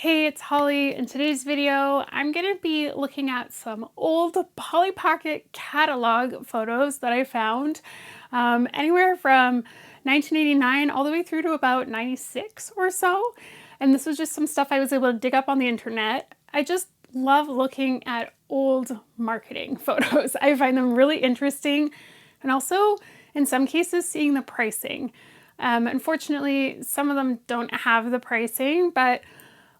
Hey, it's Holly. In today's video, I'm going to be looking at some old Polly Pocket catalog photos that I found anywhere from 1989 all the way through to about 96 or so. And this was just some stuff I was able to dig up on the internet. I just love looking at old marketing photos. I find them really interesting, and also in some cases seeing the pricing. Unfortunately, some of them don't have the pricing, but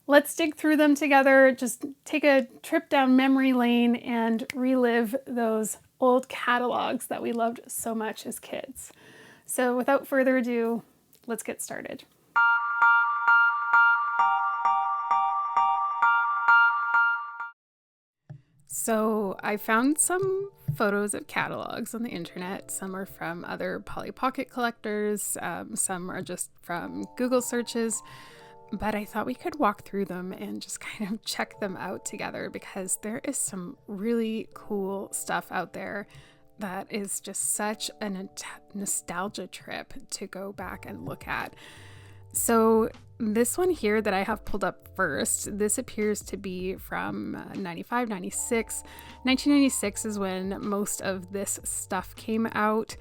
let's dig through them together, just take a trip down memory lane and relive those old catalogs that we loved so much as kids. So without further ado, let's get started. So I found some photos of catalogs on the internet. Some are from other Polly Pocket collectors, some are just from Google searches. But I thought we could walk through them and just kind of check them out together, because there is some really cool stuff out there that is just such a nostalgia trip to go back and look at. So this one here that I have pulled up first, this appears to be from 95, 96. 1996 is when most of this stuff came out.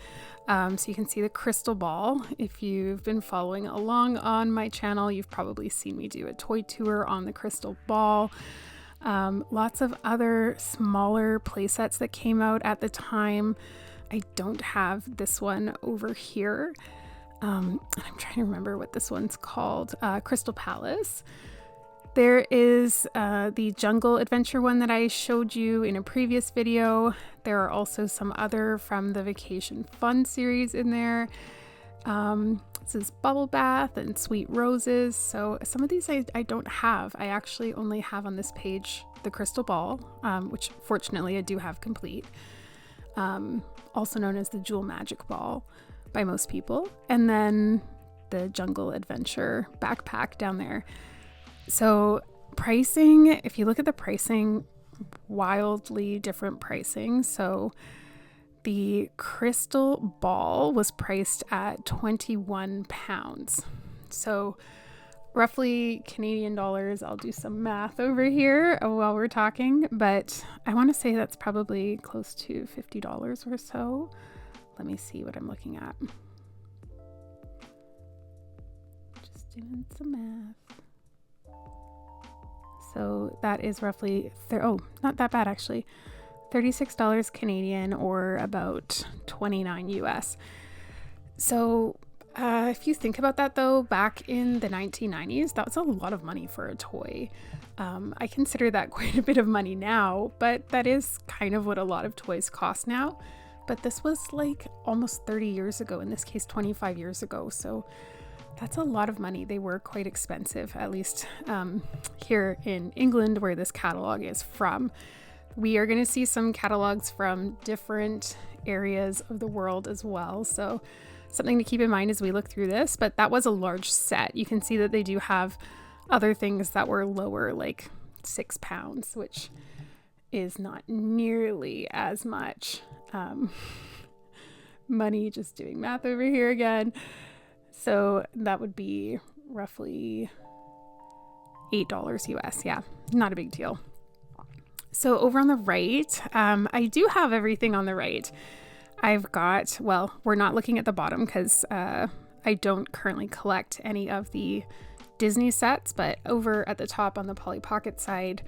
So you can see the crystal ball. If you've been following along on my channel, you've probably seen me do a toy tour on the crystal ball. Lots of other smaller play sets that came out at the time. I don't have this one over here. I'm trying to remember what this one's called. Crystal Palace. There is the Jungle Adventure one that I showed you in a previous video. There are also some other from the Vacation Fun series in there. This is Bubble Bath and Sweet Roses. So some of these I don't have. I actually only have on this page the Crystal Ball, which fortunately I do have complete. Also known as the Jewel Magic Ball by most people. And then the Jungle Adventure backpack down there. So pricing, if you look at the pricing, wildly different pricing. So the crystal ball was priced at £21. So roughly Canadian dollars. I'll do some math over here while we're talking, but I want to say that's probably close to $50 or so. Let me see what I'm looking at. Just doing some math. So that is roughly, not that bad actually, $36 Canadian, or about 29 US. So if you think about that though, back in the 1990s, that was a lot of money for a toy. I consider that quite a bit of money now, but that is kind of what a lot of toys cost now. But this was like almost 30 years ago, in this case 25 years ago. So that's a lot of money. They were quite expensive, at least here in England, where this catalog is from. We are going to see some catalogs from different areas of the world as well. So something to keep in mind as we look through this, but that was a large set. You can see that they do have other things that were lower, like £6, which is not nearly as much money. Just doing math over here again. So that would be roughly $8 US. Yeah, not a big deal. So over on the right, I do have everything on the right. I've got, well, we're not looking at the bottom because I don't currently collect any of the Disney sets, but over at the top on the Polly Pocket side,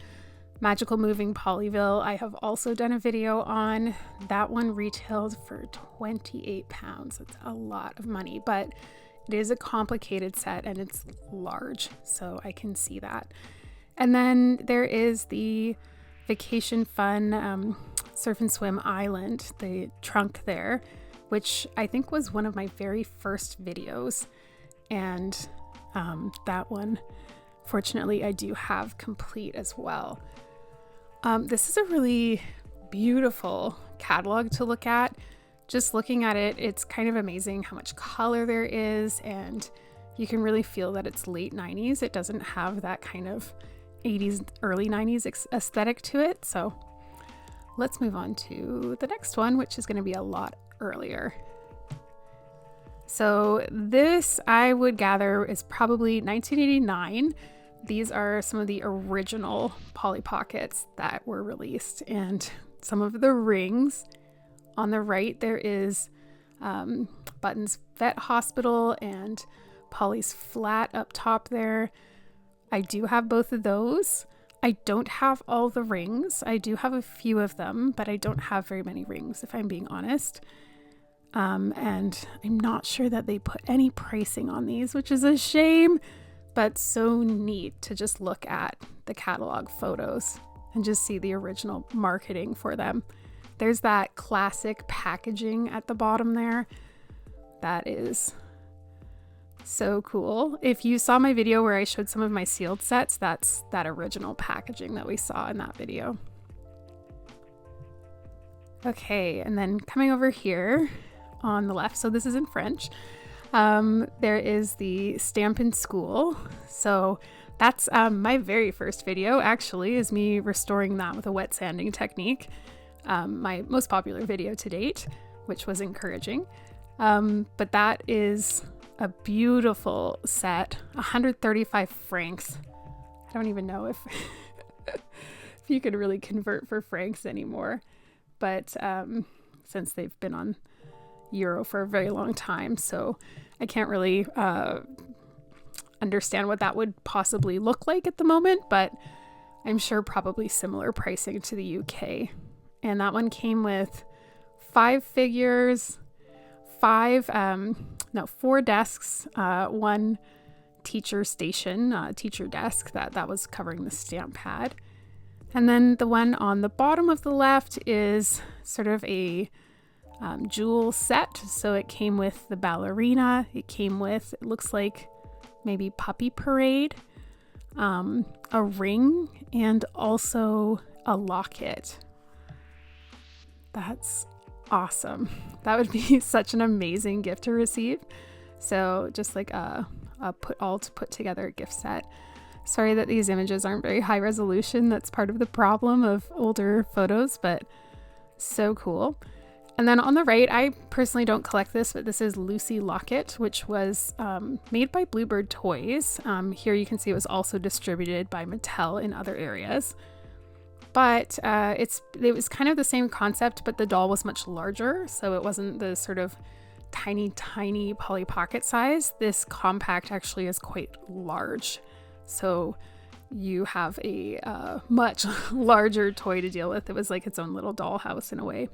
Magical Moving Polyville, I have also done a video on. That one retailed for £28. That's a lot of money, but it is a complicated set and it's large, so I can see that. And then there is the Vacation Fun Surf and Swim Island, the trunk there, which I think was one of my very first videos. And that one, fortunately, I do have complete as well. This is a really beautiful catalog to look at. Just looking at it, it's kind of amazing how much color there is, and you can really feel that it's late 90s. It doesn't have that kind of 80s, early 90s aesthetic to it. So let's move on to the next one, which is going to be a lot earlier. So this, I would gather, is probably 1989. these are some of the original Polly Pockets that were released, and some of the rings. On the right, there is Button's Vet Hospital and Polly's Flat up top there. I do have both of those. I don't have all the rings. I do have a few of them, but I don't have very many rings, if I'm being honest. And I'm not sure that they put any pricing on these, which is a shame, but so neat to just look at the catalog photos and just see the original marketing for them. There's that classic packaging at the bottom there. That is so cool. If you saw my video where I showed some of my sealed sets, that's that original packaging that we saw in that video. Okay, and then coming over here on the left, so this is in French, there is the Stamp in School. So that's my very first video, actually, is me restoring that with a wet sanding technique. My most popular video to date, which was encouraging. But that is a beautiful set, 135 francs. I don't even know if if you could really convert for francs anymore, but since they've been on euro for a very long time, so I can't really understand what that would possibly look like at the moment, but I'm sure probably similar pricing to the UK. And that one came with 5 figures, 4 desks, 1 teacher station, teacher desk that was covering the stamp pad. And then the one on the bottom of the left is sort of a jewel set. So it came with the ballerina, it came with, it looks like maybe Puppy Parade, a ring, and also a locket. That's awesome. That would be such an amazing gift to receive. So just like a put together gift set. Sorry that these images aren't very high resolution. That's part of the problem of older photos, but so cool. And then on the right, I personally don't collect this, but this is Lucy Locket, which was made by Bluebird Toys. Here you can see it was also distributed by Mattel in other areas. But it was kind of the same concept, but the doll was much larger, so it wasn't the sort of tiny Polly Pocket size. This compact actually is quite large, so you have a much larger toy to deal with. It was like its own little dollhouse in a way.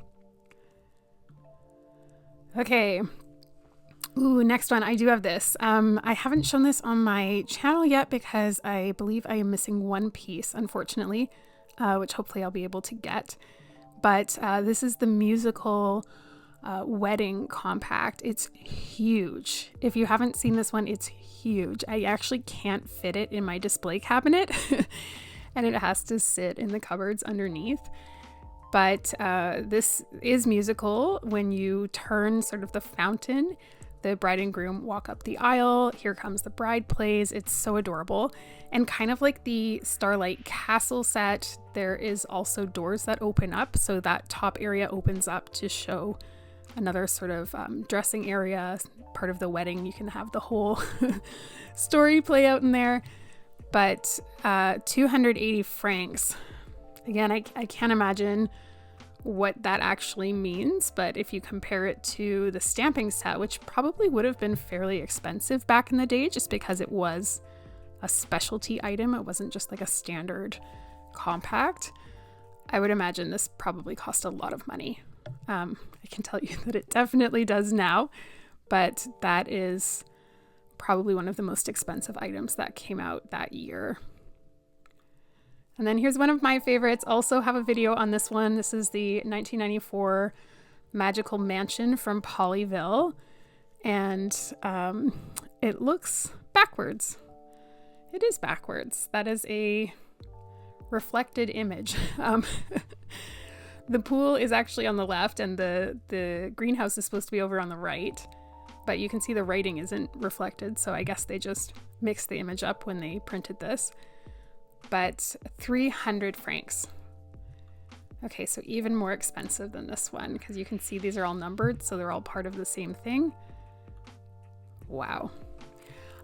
Okay. Ooh, next one. I do have this. I haven't shown this on my channel yet because I believe I am missing one piece, unfortunately. Which hopefully I'll be able to get. But this is the musical wedding compact. It's huge. If you haven't seen this one, it's huge. I actually can't fit it in my display cabinet and it has to sit in the cupboards underneath. But this is musical. When you turn sort of the fountain, the bride and groom walk up the aisle. Here Comes the Bride plays. It's so adorable. And kind of like the Starlight Castle set, there is also doors that open up. So that top area opens up to show another sort of dressing area, part of the wedding. You can have the whole story play out in there. But 280 francs. Again, I can't imagine what that actually means, but if you compare it to the stamping set, which probably would have been fairly expensive back in the day just because it was a specialty item, it wasn't just like a standard compact, I would imagine this probably cost a lot of money. I can tell you that it definitely does now, but that is probably one of the most expensive items that came out that year. And then here's one of my favorites. Also have a video on this one. This is the 1994 Magical Mansion from Polyville. And it looks backwards. It is backwards. That is a reflected image. The pool is actually on the left and the greenhouse is supposed to be over on the right. But you can see the writing isn't reflected. So I guess they just mixed the image up when they printed this. But 300 francs. Okay, so even more expensive than this one because you can see these are all numbered, so they're all part of the same thing. Wow.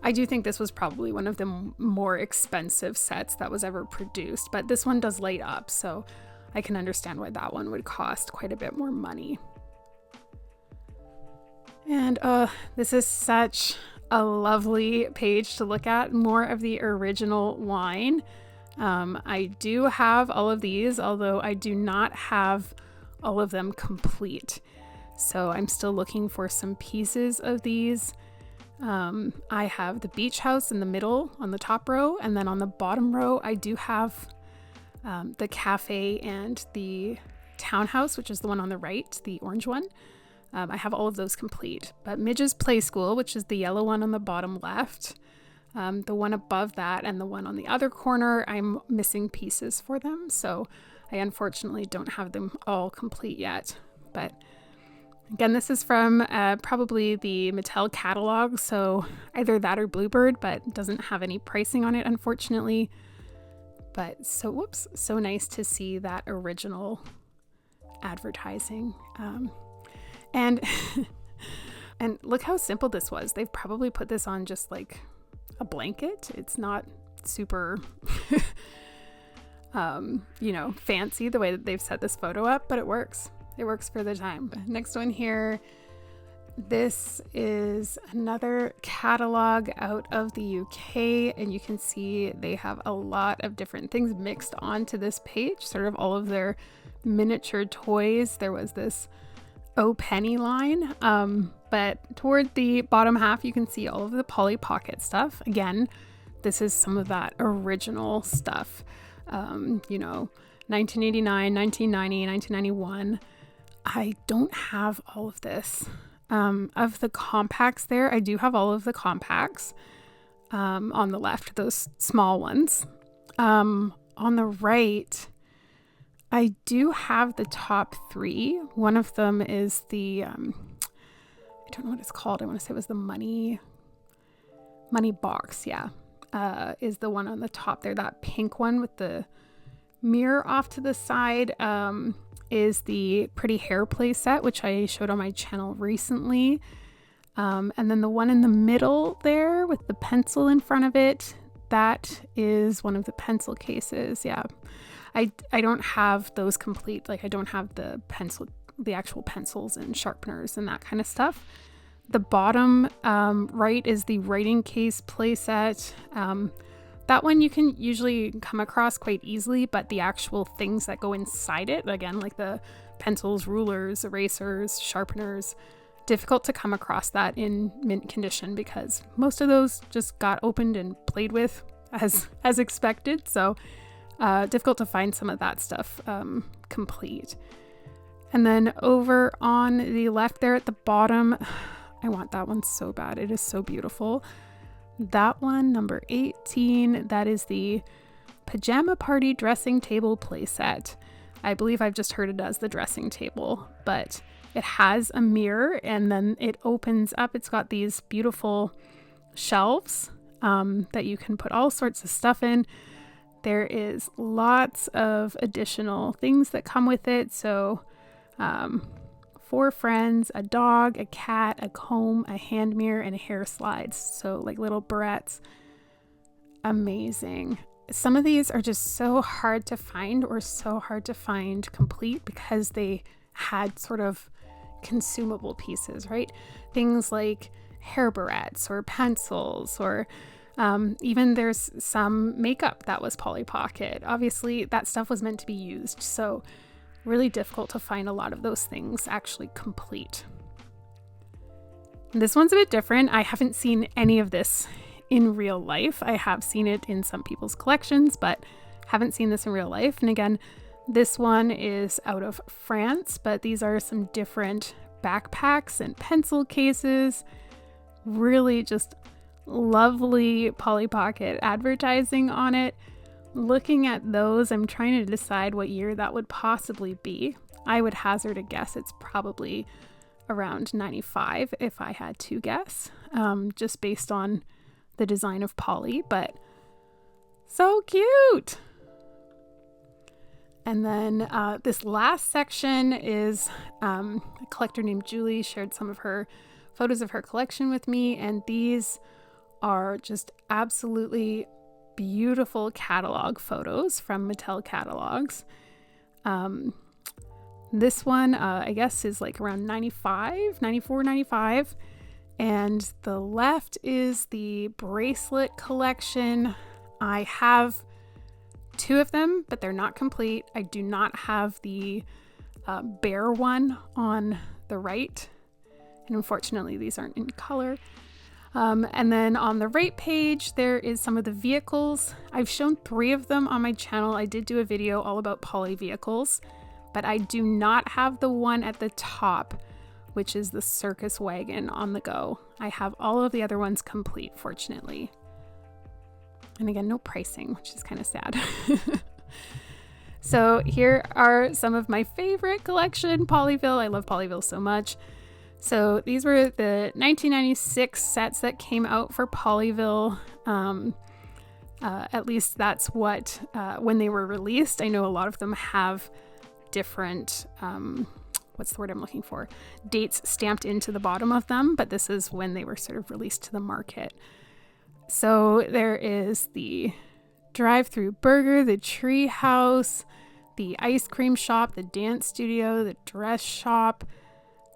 I do think this was probably one of the more expensive sets that was ever produced, but this one does light up, so I can understand why that one would cost quite a bit more money. And this is such a lovely page to look at. More of the original line. I do have all of these, although I do not have all of them complete. So I'm still looking for some pieces of these. I have the beach house in the middle on the top row, and then on the bottom row I do have the cafe and the townhouse, which is the one on the right, the orange one. I have all of those complete, but Midge's Play School, which is the yellow one on the bottom left, the one above that and the one on the other corner, I'm missing pieces for them, so I unfortunately don't have them all complete yet. But again, this is from probably the Mattel catalog, so either that or Bluebird, but it doesn't have any pricing on it, unfortunately. But so nice to see that original advertising. And and look how simple this was. They've probably put this on just like a blanket. It's not super, fancy the way that they've set this photo up, but it works. It works for the time. Next one here. This is another catalog out of the UK, and you can see they have a lot of different things mixed onto this page, sort of all of their miniature toys. There was this Oh Penny line, but toward the bottom half you can see all of the Polly Pocket stuff. Again, this is some of that original stuff, 1989, 1990, 1991. I don't have all of this. Of the compacts there, I do have all of the compacts on the left, those small ones. On the right, I do have the top three. One of them is the, I don't know what it's called. I want to say it was the money box. Yeah. Is the one on the top there. That pink one with the mirror off to the side, is the Pretty Hair play set, which I showed on my channel recently. And then the one in the middle there with the pencil in front of it, that is one of the pencil cases. Yeah. I don't have those complete. Like I don't have the actual pencils and sharpeners and that kind of stuff. The bottom right is the writing case play set. That one you can usually come across quite easily, but the actual things that go inside it, again, like the pencils, rulers, erasers, sharpeners, difficult to come across that in mint condition because most of those just got opened and played with as expected. So difficult to find some of that stuff complete. And then over on the left there at the bottom, I want that one so bad. It is so beautiful. That one, number 18, that is the Pajama Party Dressing Table playset. I believe I've just heard it as the dressing table, but it has a mirror and then it opens up. It's got these beautiful shelves that you can put all sorts of stuff in. There is lots of additional things that come with it. So 4 friends, a dog, a cat, a comb, a hand mirror, and a hair slides. So like little barrettes. Amazing. Some of these are just so hard to find or so hard to find complete because they had sort of consumable pieces, right? Things like hair barrettes or pencils or even there's some makeup that was Polly Pocket. Obviously that stuff was meant to be used. So really difficult to find a lot of those things actually complete. This one's a bit different. I haven't seen any of this in real life. I have seen it in some people's collections, but haven't seen this in real life. And again, this one is out of France, but these are some different backpacks and pencil cases. Really just lovely Polly Pocket advertising on it. Looking at those, I'm trying to decide what year that would possibly be. I would hazard a guess it's probably around 95 if I had to guess, just based on the design of Polly, but so cute. And then this last section is a collector named Julie shared some of her photos of her collection with me, and these are just absolutely beautiful catalog photos from Mattel Catalogues. This one, I guess, is like around 94, 95. And the left is the bracelet collection. I have 2 of them, but they're not complete. I do not have the bear one on the right. And unfortunately, these aren't in color. And then on the right page, there is some of the vehicles. I've shown 3 of them on my channel. I did do a video all about Polly vehicles, but I do not have the one at the top, which is the circus wagon on the go. I have all of the other ones complete, fortunately. And again, no pricing, which is kind of sad. So here are some of my favorite collection, Polyville. I love Polyville so much. So these were the 1996 sets that came out for Polyville. At least that's what, when they were released. I know a lot of them have different, what's the word I'm looking for? Dates stamped into the bottom of them, but this is when they were sort of released to the market. So there is the drive-through burger, the tree house, the ice cream shop, the dance studio, the dress shop.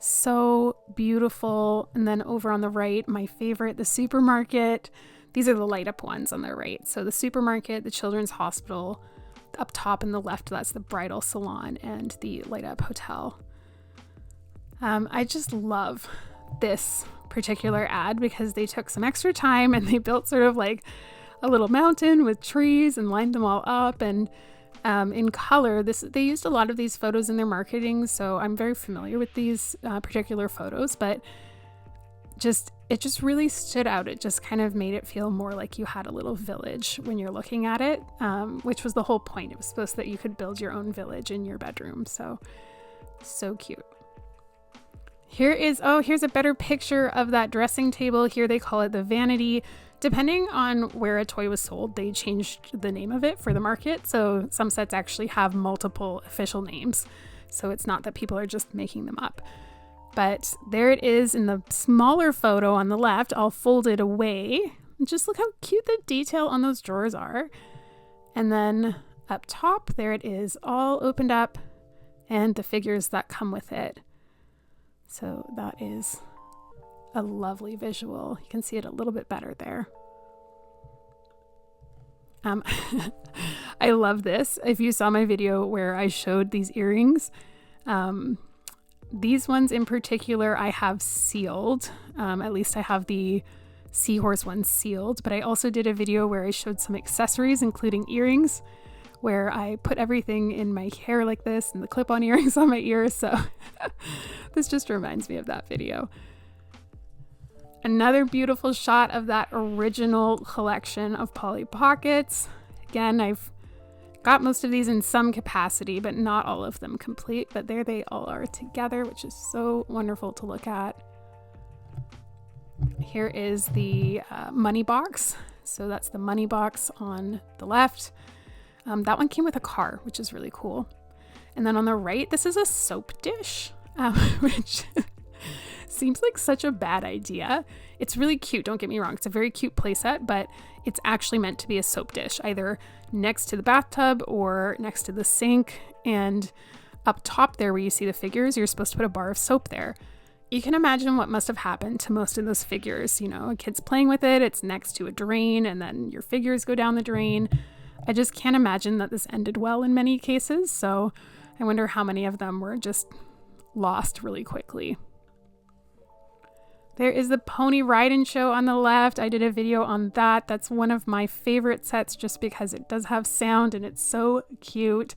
So beautiful. And then over on the right, my favorite, the supermarket. These are the light up ones on the right. So the supermarket, the children's hospital, up top in the left, that's the bridal salon and the light up hotel. I just love this particular ad because they took some extra time and they built sort of like a little mountain with trees and lined them all up. And in color, they used a lot of these photos in their marketing, so I'm very familiar with these particular photos, but it just really stood out. It just kind of made it feel more like you had a little village when you're looking at it, which was the whole point. It was supposed that you could build your own village in your bedroom. So cute. Here's a better picture of that dressing table. Here they call it the vanity. Depending on where a toy was sold, they changed the name of it for the market. So some sets actually have multiple official names. So it's not that people are just making them up. But there it is in the smaller photo on the left, all folded away. Just look how cute the detail on those drawers are. And then up top, there it is, all opened up, and the figures that come with it. So that is a lovely visual. You can see it a little bit better there. I love this. If you saw my video where I showed these earrings, these ones in particular I have sealed. At least I have the seahorse one sealed, but I also did a video where I showed some accessories, including earrings, where I put everything in my hair like this and the clip-on earrings on my ears. So this just reminds me of that video. Another beautiful shot of that original collection of Polly Pockets. Again, I've got most of these in some capacity, but not all of them complete. But there they all are together, which is so wonderful to look at. Here is the money box. So that's the money box on the left. That one came with a car, which is really cool. And then on the right, this is a soap dish, which seems like such a bad idea. It's really cute, don't get me wrong. It's a very cute playset, but it's actually meant to be a soap dish, either next to the bathtub or next to the sink. And up top there where you see the figures, you're supposed to put a bar of soap there. You can imagine what must have happened to most of those figures. You know, a kid's playing with it, it's next to a drain, and then your figures go down the drain. I just can't imagine that this ended well in many cases, so I wonder how many of them were just lost really quickly. There is the Pony Ride-In Show on the left. I did a video on that. That's one of my favorite sets just because it does have sound and it's so cute.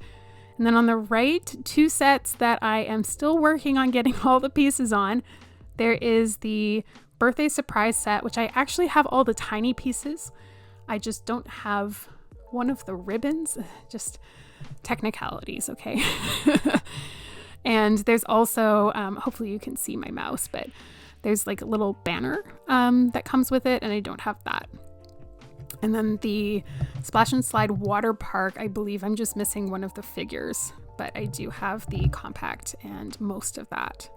And then on the right, 2 sets that I am still working on getting all the pieces on. There is the birthday surprise set, which I actually have all the tiny pieces. I just don't have one of the ribbons. Just technicalities, okay? And there's also, hopefully you can see my mouse, but there's like a little banner that comes with it, and I don't have that. And then the Splash and Slide water park, I believe I'm just missing one of the figures, but I do have the compact and most of that.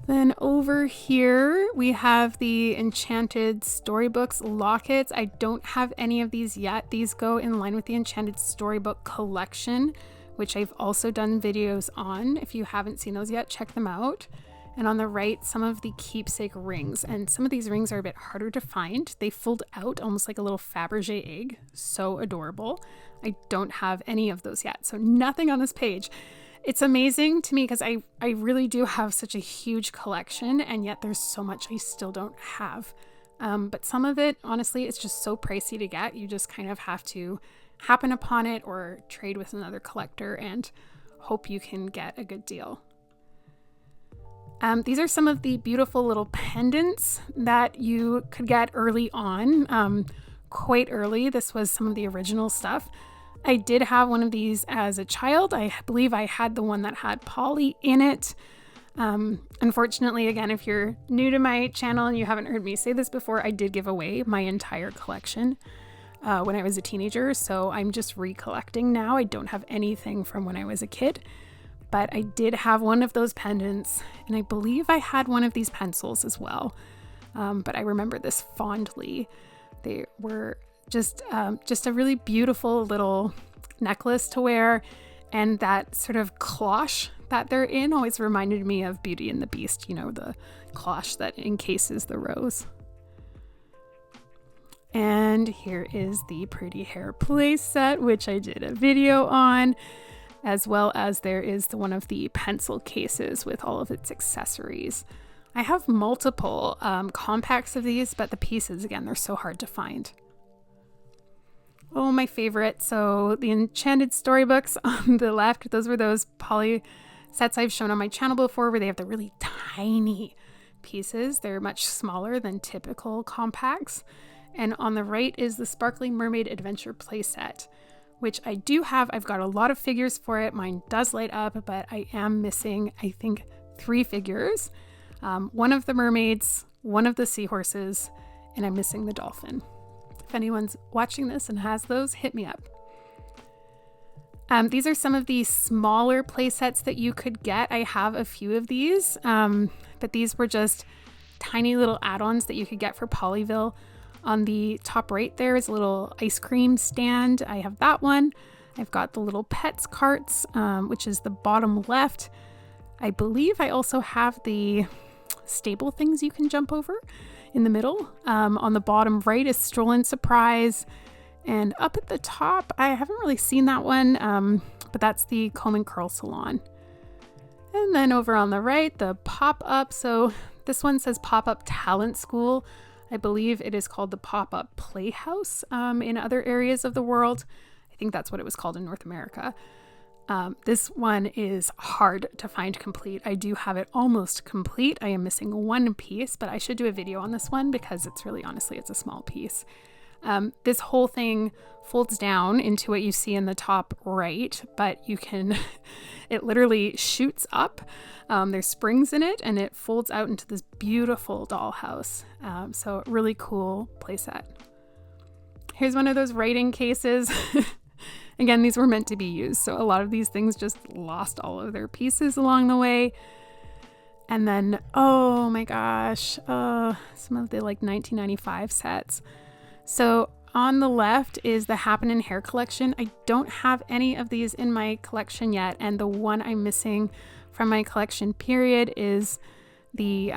Then over here we have the Enchanted Storybooks Lockets. I don't have any of these yet. These go in line with the Enchanted Storybook collection, which I've also done videos on. If you haven't seen those yet, check them out. And on the right, some of the keepsake rings. And some of these rings are a bit harder to find. They fold out almost like a little Fabergé egg. So adorable. I don't have any of those yet. So nothing on this page. It's amazing to me because I really do have such a huge collection, and yet there's so much I still don't have. But some of it, honestly, it's just so pricey to get. You just kind of have to happen upon it or trade with another collector and hope you can get a good deal. These are some of the beautiful little pendants that you could get early on, quite early. This was some of the original stuff. I did have one of these as a child. I believe I had the one that had Polly in it. Unfortunately, again, if you're new to my channel and you haven't heard me say this before, I did give away my entire collection when I was a teenager. So I'm just recollecting now. I don't have anything from when I was a kid, but I did have one of those pendants, and I believe I had one of these pencils as well. But I remember this fondly. They were just a really beautiful little necklace to wear, and that sort of cloche that they're in always reminded me of Beauty and the Beast, you know, the cloche that encases the rose. And here is the Pretty Hair playset, which I did a video on, as well as there is one of the pencil cases with all of its accessories. I have multiple compacts of these, but the pieces, again, they're so hard to find. Oh, my favorite. So the Enchanted Storybooks on the left, those were those Polly sets I've shown on my channel before where they have the really tiny pieces. They're much smaller than typical compacts. And on the right is the Sparkly Mermaid Adventure playset, which I do have. I've got a lot of figures for it. Mine does light up, but I am missing, I think, 3 figures. One of the mermaids, one of the seahorses, and I'm missing the dolphin. If anyone's watching this and has those, hit me up. These are some of the smaller play sets that you could get. I have a few of these, but these were just tiny little add-ons that you could get for Polyville. On the top right there is a little ice cream stand. I have that one. I've got the little pets carts, which is the bottom left. I believe I also have the stable things you can jump over in the middle. On the bottom right is Stroll and Surprise. And up at the top, I haven't really seen that one, but that's the Comb and Curl Salon. And then over on the right, the pop-up. So this one says Pop-Up Talent School. I believe it is called the Pop-Up Playhouse in other areas of the world. I think that's what it was called in North America. This one is hard to find complete. I do have it almost complete. I am missing one piece, but I should do a video on this one because it's really, honestly, it's a small piece. This whole thing folds down into what you see in the top right, but you can, it literally shoots up. There's springs in it and it folds out into this beautiful dollhouse. So really cool playset. Here's one of those writing cases. Again, these were meant to be used. So a lot of these things just lost all of their pieces along the way. And then, oh my gosh, some of the like 1995 sets. So on the left is the Happenin' Hair collection. I don't have any of these in my collection yet. And the one I'm missing from my collection period is the,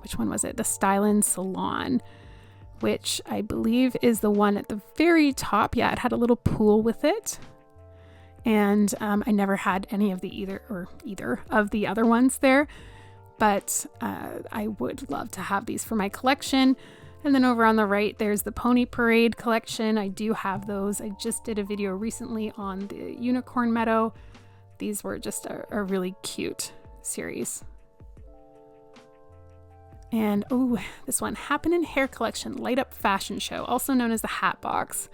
which one was it? The Stylin' Salon, which I believe is the one at the very top. Yeah, it had a little pool with it. And I never had any of the either of the other ones there. But I would love to have these for my collection. And then over on the right, there's the Pony Parade collection. I do have those. I just did a video recently on the Unicorn Meadow. These were just a really cute series. And oh, this one, Happenin' Hair collection, Light Up Fashion Show, also known as the Hat Box.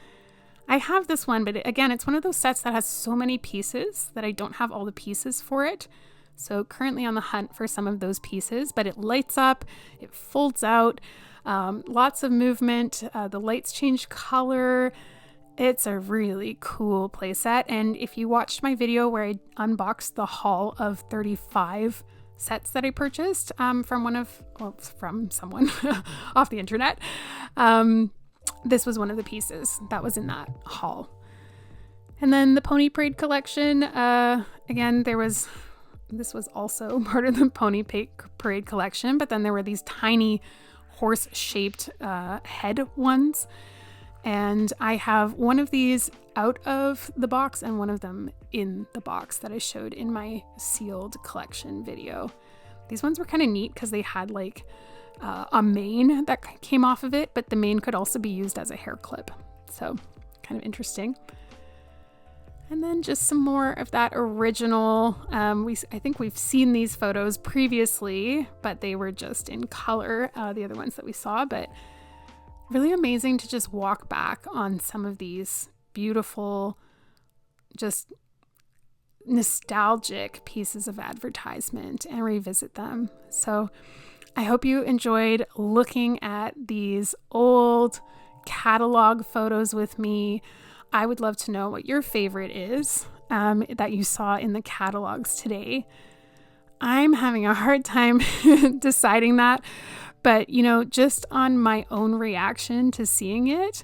I have this one, but again, it's one of those sets that has so many pieces that I don't have all the pieces for it. So currently on the hunt for some of those pieces, but it lights up, it folds out. Lots of movement, the lights change color. It's a really cool playset. And if you watched my video where I unboxed the haul of 35 sets that I purchased from someone off the internet. This was one of the pieces that was in that haul. And then the Pony Parade collection, again, this was also part of the Pony Parade collection, but then there were these tiny horse-shaped head ones. And I have one of these out of the box and one of them in the box that I showed in my sealed collection video. These ones were kind of neat because they had like a mane that came off of it, but the mane could also be used as a hair clip. So kind of interesting. And then just some more of that original. I think we've seen these photos previously, but they were just in color, the other ones that we saw. But really amazing to just walk back on some of these beautiful, just nostalgic pieces of advertisement and revisit them. So I hope you enjoyed looking at these old catalog photos with me. I would love to know what your favorite is that you saw in the catalogs today. I'm having a hard time deciding that, but just on my own reaction to seeing it,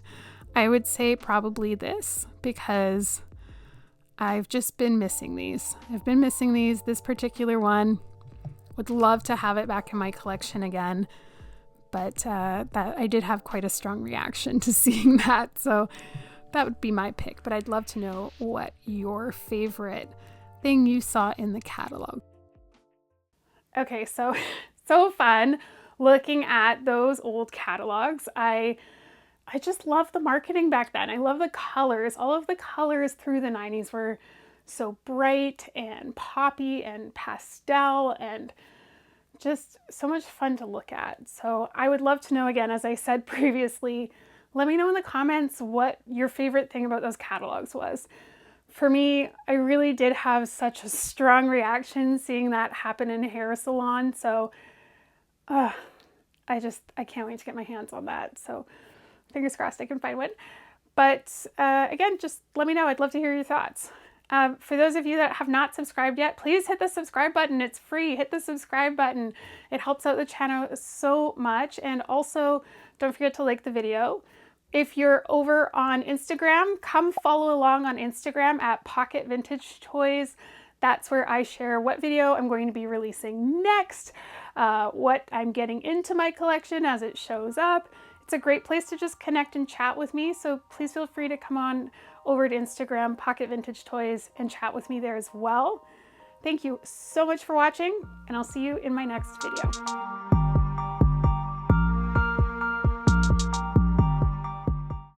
I would say probably this, because I've just been missing these. This particular one. Would love to have it back in my collection again, but that I did have quite a strong reaction to seeing that, so that would be my pick. But I'd love to know what your favorite thing you saw in the catalog. Okay, so fun looking at those old catalogs. I just love the marketing back then. I love the colors. All of the colors through the 90s were so bright and poppy and pastel and just so much fun to look at. So I would love to know, again, as I said previously, let me know in the comments what your favorite thing about those catalogs was. For me, I really did have such a strong reaction seeing that happen in a hair salon. So I can't wait to get my hands on that. So fingers crossed I can find one. But again, just let me know. I'd love to hear your thoughts. For those of you that have not subscribed yet, please hit the subscribe button. It's free. Hit the subscribe button. It helps out the channel so much. And also, don't forget to like the video. If you're over on Instagram, come follow along on Instagram at Pocket Vintage Toys. That's where I share what video I'm going to be releasing next, what I'm getting into my collection as it shows up. It's a great place to just connect and chat with me, so please feel free to come on over to Instagram, Pocket Vintage Toys, and chat with me there as well. Thank you so much for watching, and I'll see you in my next video.